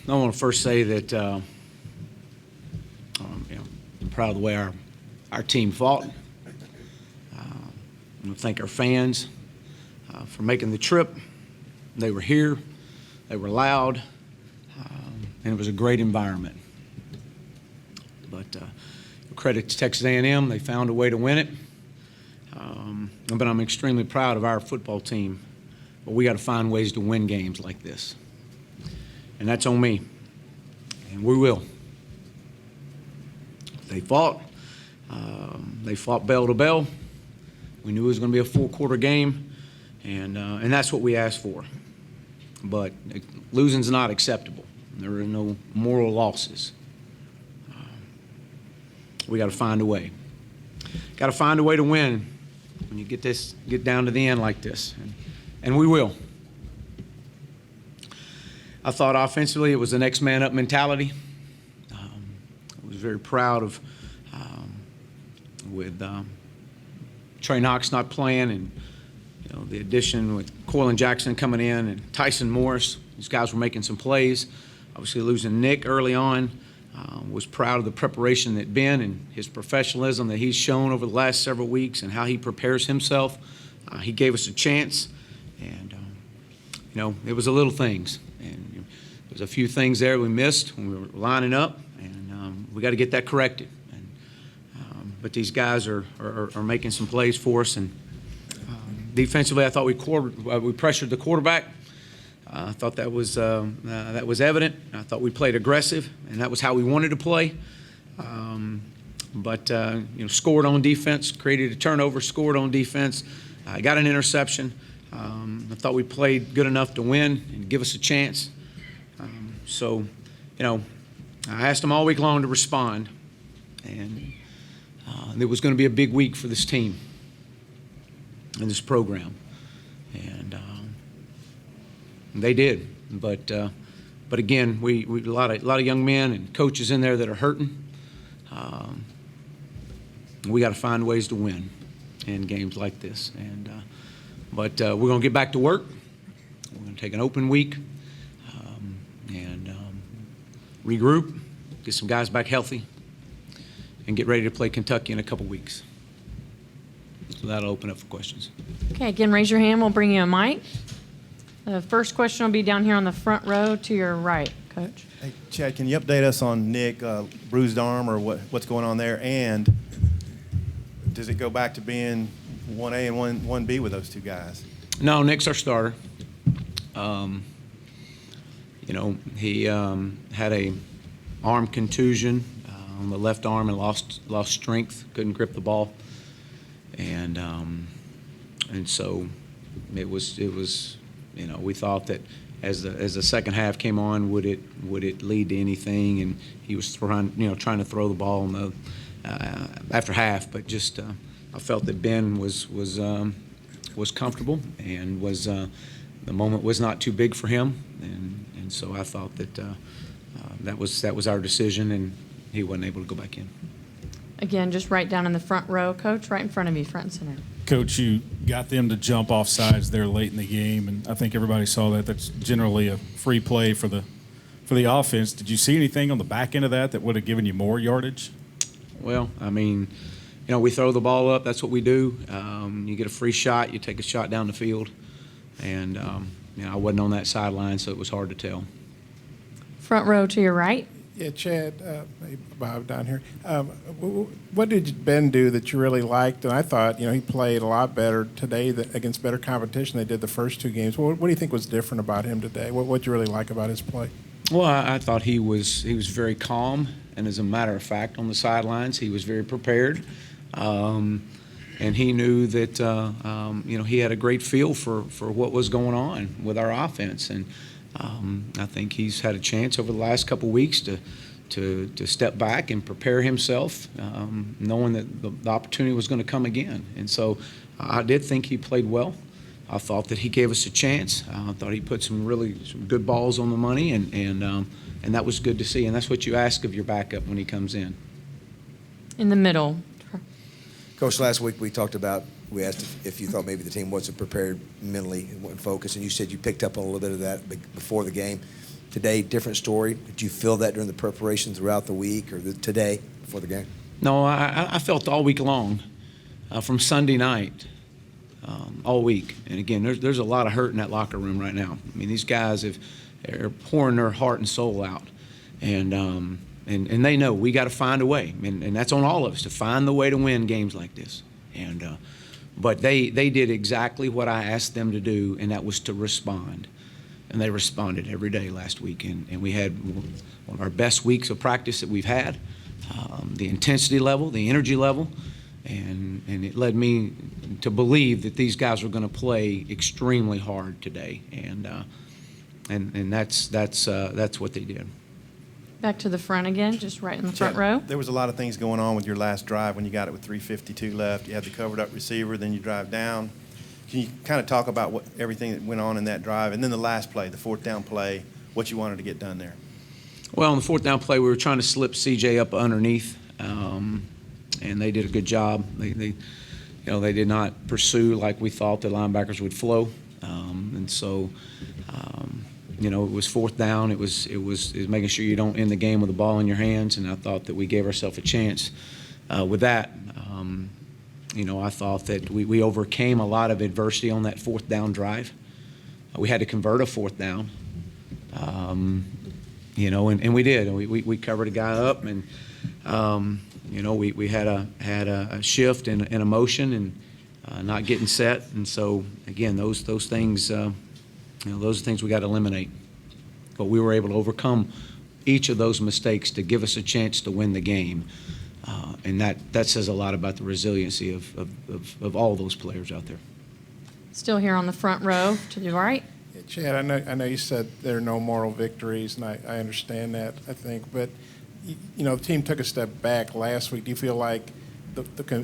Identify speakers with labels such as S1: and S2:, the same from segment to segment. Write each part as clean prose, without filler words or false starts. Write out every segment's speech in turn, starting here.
S1: I want to first say that I'm proud of the way our team fought. I want to thank our fans for making the trip. They were here. They were loud. And it was a great environment. But credit to Texas A&M. They found a way to win it. But I'm extremely proud of our football team. But we got to find ways to win games like this. And that's on me. And we will. They fought. They fought bell to bell. We knew it was going to be a full-quarter game. And that's what we asked for. But losing's not acceptable. There are no moral losses. We got to find a way. Got to find a way to win when you get down to the end like this, and we will. I thought offensively it was the next man up mentality. I was very proud of with Trey Knox not playing, and the addition with Coylin Jackson coming in and Tyson Morris. These guys were making some plays. Obviously losing Nick early on. Was proud of the preparation that Ben and his professionalism that he's shown over the last several weeks and how he prepares himself. He gave us a chance, and it was the little things. And there was a few things there we missed when we were lining up, and we got to get that corrected. But these guys are making some plays for us, and defensively, I thought we pressured the quarterback. I thought that was evident. I thought we played aggressive, and that was how we wanted to play. But scored on defense, created a turnover, scored on defense, got an interception. I thought we played good enough to win and give us a chance. So I asked them all week long to respond, and it was going to be a big week for this team and this program, and they did. But again, we a lot of young men and coaches in there that are hurting. We got to find ways to win in games like this, but we're going to get back to work. We're going to take an open week and regroup, get some guys back healthy, and get ready to play Kentucky in a couple weeks. So that'll open up for questions.
S2: Okay, again, raise your hand. We'll bring you a mic. The first question will be down here on the front row to your right, Coach.
S3: Hey, Chad, can you update us on Nick, bruised arm, or what's going on there? And does it go back to being 1A and 1B with those two guys?
S1: No, Nick's our starter. He had a arm contusion on the left arm and lost strength, couldn't grip the ball, and so it was. We thought that as the second half came on, would it lead to anything? And he was trying to throw the ball after half, but just I felt that Ben was comfortable and was the moment was not too big for him, and so I thought that that was our decision, and he wasn't able to go back in.
S2: Again, just right down in the front row, Coach, right in front of you, front and center.
S4: Coach, you got them to jump off sides there late in the game, and I think everybody saw that. That's generally a free play for the offense. Did you see anything on the back end of that would have given you more yardage?
S1: Well, we throw the ball up. That's what we do. You get a free shot, you take a shot down the field, and I wasn't on that sideline, so it was hard to tell.
S2: Front row to your right.
S5: Yeah, Chad, Bob down here. What did Ben do that you really liked? And I thought, he played a lot better today against better competition they did the first two games. What do you think was different about him today? What did you really like about his play?
S1: Well, I thought he was very calm, and as a matter of fact, on the sidelines, he was very prepared, and he knew that he had a great feel for what was going on with our offense, and I think he's had a chance over the last couple of weeks to step back and prepare himself, knowing that the opportunity was going to come again. And so I did think he played well. I thought that he gave us a chance. I thought he put some good balls on the money, and that was good to see. And that's what you ask of your backup when he comes in.
S2: In the middle.
S6: Coach, last week we asked if you thought maybe the team wasn't prepared mentally and wasn't focused, and you said you picked up on a little bit of that before the game. Today, different story. Did you feel that during the preparation throughout the week or today before the game?
S1: No, I felt all week long, from Sunday night, all week. And again, there's a lot of hurt in that locker room right now. I mean, these guys are pouring their heart and soul out, and they know we got to find a way, and that's on all of us to find the way to win games like this. And but they did exactly what I asked them to do, and that was to respond. And they responded every day last week, and we had one of our best weeks of practice that we've had. The intensity level, the energy level, and it led me to believe that these guys were going to play extremely hard today, and that's what they did.
S2: Back to the front again, just right in the front
S3: Chad,
S2: row.
S3: There was a lot of things going on with your last drive when you got it with 3:52 left. You had the covered up receiver, then you drive down. Can you kind of talk about everything that went on in that drive, and then the last play, the fourth down play, what you wanted to get done there?
S1: Well, on the fourth down play, we were trying to slip CJ up underneath, and they did a good job. They did not pursue like we thought the linebackers would flow, and so, it was fourth down. It was making sure you don't end the game with the ball in your hands, and I thought that we gave ourselves a chance with that. I thought that we overcame a lot of adversity on that fourth down drive. We had to convert a fourth down. And we did. We covered a guy up, and we had a shift and a motion and not getting set. And so again, those things, those are things we got to eliminate. But we were able to overcome each of those mistakes to give us a chance to win the game, and that says a lot about the resiliency of all those players out there.
S2: Still here on the front row to the right.
S5: Chad, I know you said there are no moral victories, and I understand that, I think. But, the team took a step back last week. Do you feel like,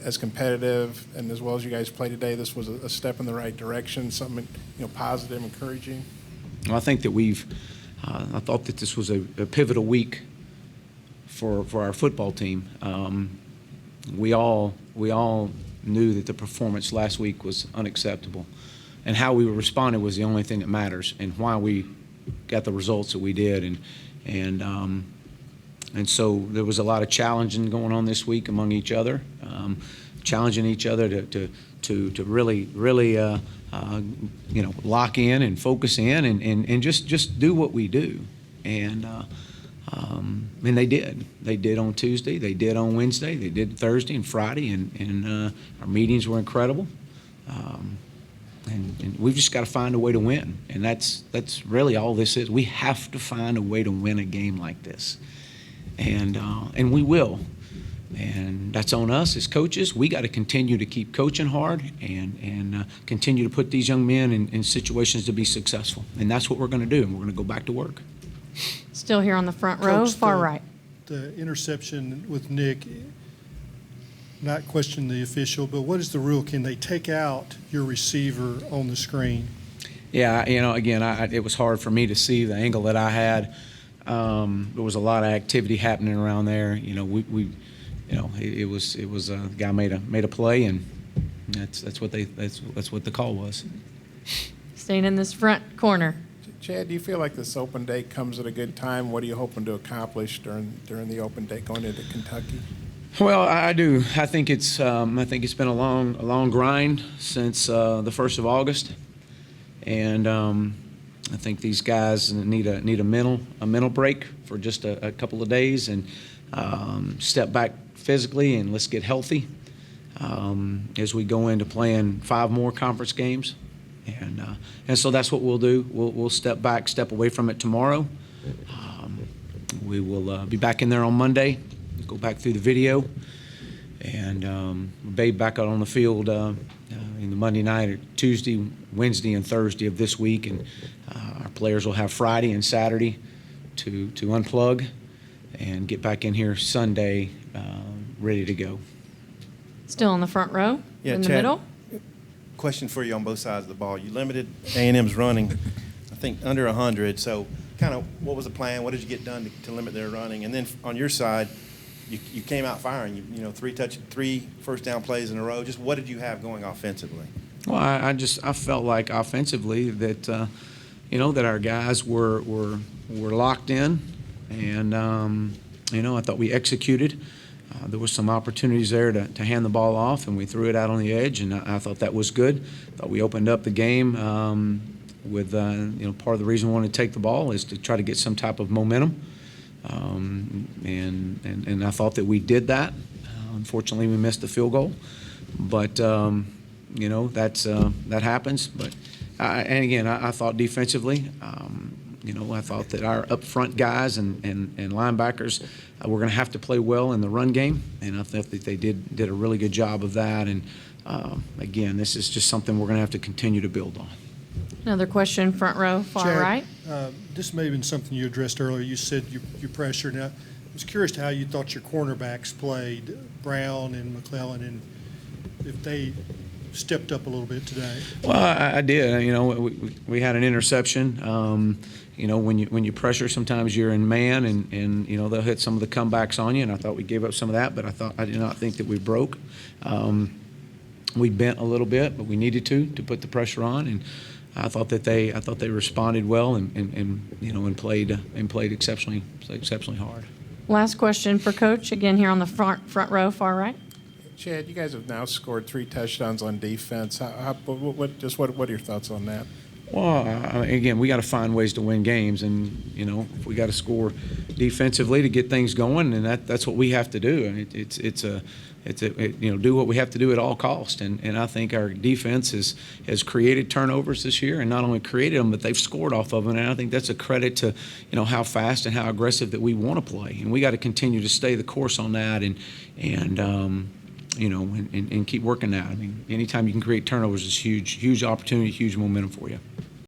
S5: as competitive and as well as you guys played today, this was a step in the right direction, something, positive, encouraging?
S1: Well, I think that I thought that this was a pivotal week for our football team. We all knew that the performance last week was unacceptable. And how we responded was the only thing that matters, and why we got the results that we did. And so there was a lot of challenging going on this week among each other, challenging each other to really lock in and focus in and just do what we do. And they did. They did on Tuesday. They did on Wednesday. They did Thursday and Friday, and our meetings were incredible. And we've just got to find a way to win, and that's really all this is. We have to find a way to win a game like this, and we will. And that's on us as coaches. We got to continue to keep coaching hard and continue to put these young men in situations to be successful, and that's what we're going to do. And we're going to go back to work.
S2: Still here on the front row,
S7: Coach,
S2: far right.
S7: The interception with Nick, not question the official, but what is the rule? Can they take out your receiver on the screen?
S1: Yeah, again, it was hard for me to see the angle that I had. There was a lot of activity happening around there. It was a guy made a play, and that's what the call was.
S2: Staying in this front corner.
S5: Chad, do you feel like this open day comes at a good time? What are you hoping to accomplish during the open day going into Kentucky?
S1: Well, I do. I think it's been a long grind since the 1st of August, and I think these guys need a mental break for just a couple of days and step back physically, and let's get healthy as we go into playing 5 more conference games, and so that's what we'll do. We'll step back, step away from it tomorrow. We will be back in there on Monday. Go back through the video, and be back out on the field in the Monday night, or Tuesday, Wednesday, and Thursday of this week. And our players will have Friday and Saturday to unplug and get back in here Sunday ready to go.
S2: Still in the front row, in the
S3: Chad,
S2: middle.
S3: Question for you on both sides of the ball. You limited A&M's running, I think, under 100. So kind of what was the plan? What did you get done to limit their running? And then on your side, you came out firing. 3 first down plays in a row. Just what did you have going offensively?
S1: Well, I felt like offensively that that our guys were were locked in, and I thought we executed. There was some opportunities there to hand the ball off, and we threw it out on the edge, and I thought that was good. Thought we opened up the game with part of the reason we wanted to take the ball is to try to get some type of momentum, and I thought that we did that. Unfortunately, we missed the field goal, but that happens. But and again, I thought defensively. I thought that our up front guys and linebackers were going to have to play well in the run game, and I thought that they did a really good job of that. And again, this is just something we're going to have to continue to build on.
S2: Another question, front row, far
S7: Chad,
S2: right.
S7: This may have been something you addressed earlier. You said you pressured. Now, I was curious to how you thought your cornerbacks played, Brown and McClellan, and if they stepped up a little bit today.
S1: Well, I did. We had an interception. When you pressure, sometimes you're in man, and they'll hit some of the comebacks on you. And I thought we gave up some of that, but I did not think that we broke. We bent a little bit, but we needed to put the pressure on. And I thought they responded well and played exceptionally hard.
S5: Last question for Coach, again here on the front row, far right.
S8: Chad, you guys have now scored 3 touchdowns on defense. What are your thoughts on that?
S1: Well, again, we got to find ways to win games, and if we got to score defensively to get things going, and that's what we have to do. And do what we have to do at all costs. And I think our defense has created turnovers this year, and not only created them, but they've scored off of them. And I think that's a credit to how fast and how aggressive that we want to play. And we got to continue to stay the course on that, and keep working that. I mean, anytime you can create turnovers is huge opportunity, huge momentum for you.